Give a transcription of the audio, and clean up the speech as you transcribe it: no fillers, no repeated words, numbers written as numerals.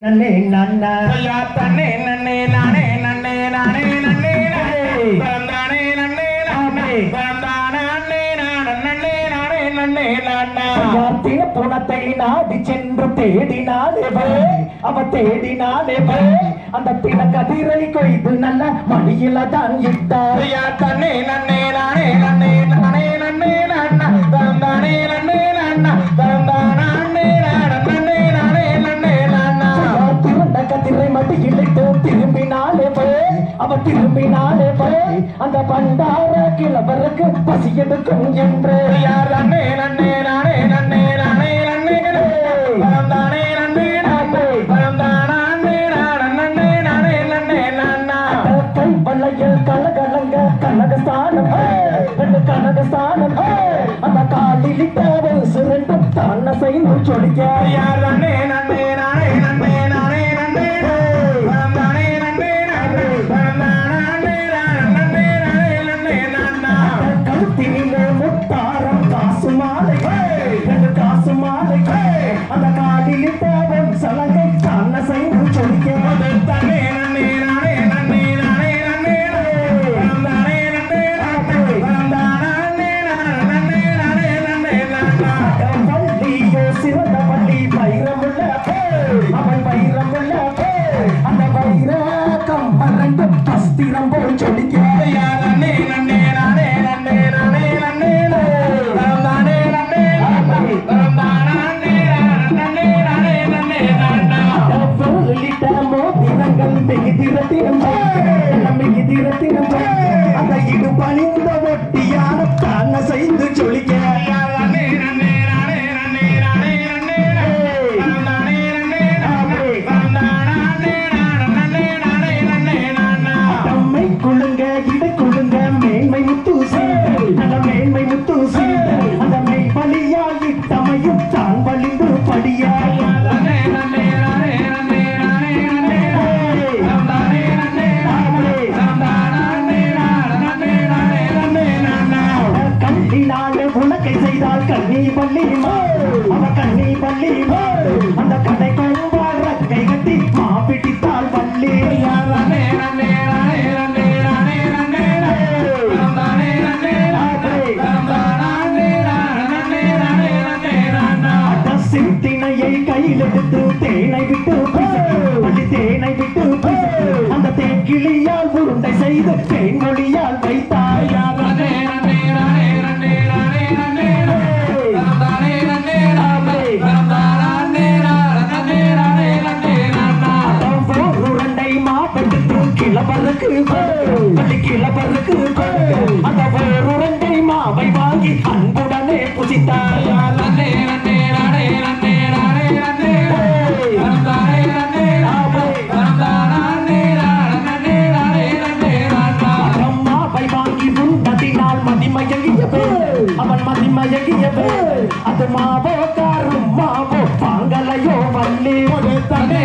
நன்னே நன்னா ஐயா தன்னே நன்னே நானே நன்னே நானே நன்னே நானே நன்னே நானே நானே நன்னே நானே நன்னே நானா யாத்தின புனத்தை நாடி சென்று தேடினாலே அவ தேடினாலே அந்த தின கதிரை கொய்து நல்ல மடியில தான் இட்டார். ஐயா தன்னே நன்னே நானே நன்னே நானே நன்னே நானா நானே நன்னே நானா நானே நன்னே நானே நன்னே நானா திறந்த கதிரை மடியிலிட்டு திரும்பினாலே அவ திரும்பினாலே அந்த பண்டார கிழவருக்கு பசி எடுக்கும் என்று யார் நன்னே நன்னே நானே நன்னே நானே நன்னே நானே நன்னே வளையல் கலகலங்க கனகஸ்தானம் கனகஸ்தானம் அந்த காலிலிட்ட ரெண்டும் தான செய்து சொல்லிக்க யார் நன்னே நன்னே நானே நன்னே நானே நன்னே நானே நன்னே கழுத்தினிலே முத்தாரம் காசு மாலை காசு மாலை அந்த காலிலிட்ட சலங்கை தான செய்து சொல்லிக்க தன்னே நன்னே நானே நன்னே நானே நன்னே நானே பள்ளியோ சிறந்த பள்ளி வைரமுள்ள அவன் வைரமுள்ள அந்த வைர கம்பரண்டு அஸ்திரம் போல் சொல்லிக்க நன்னே நன்னே நானே நன்னே நானே நன்னே நானே நன்னே மோதிரங்கள் மிகுதிரத்தினம் அந்த இடு பணிந்த ஒட்டியான தான செய்து சொல்லிக்க குழுங்க இடை குழுங்க மேன்மை முத்து அந்த மேன்மை முத்து அந்த மெய் பலியாகி தமையும் தான் வலிந்து படியா கண்ணினாலே உனக்கை செய்தால் கண்ணி பள்ளி அவ கண்ணி பள்ளி அந்த கடை கொம்பார கை கட்டி மாப்பிடித்தால் பள்ளி சித்தினையை கையில் எடுத்து தேனை விட்டு பள்ளி தேனை விட்டு அந்த தேக்கிளியால் உருண்டை செய்து தேன்மொழியால் வைத்தாய் உருண்டை மாப்பெடுத்து கிளவருக்கு பள்ளி கிளவருக்கு அந்த உருண்டை மாவை வாங்கி அன்புடனே புசித்தாய் அவன் மதிமயங்கிய அது மாவோ காரும் மாவோ பாங்கலையோ வள்ளி தன்னே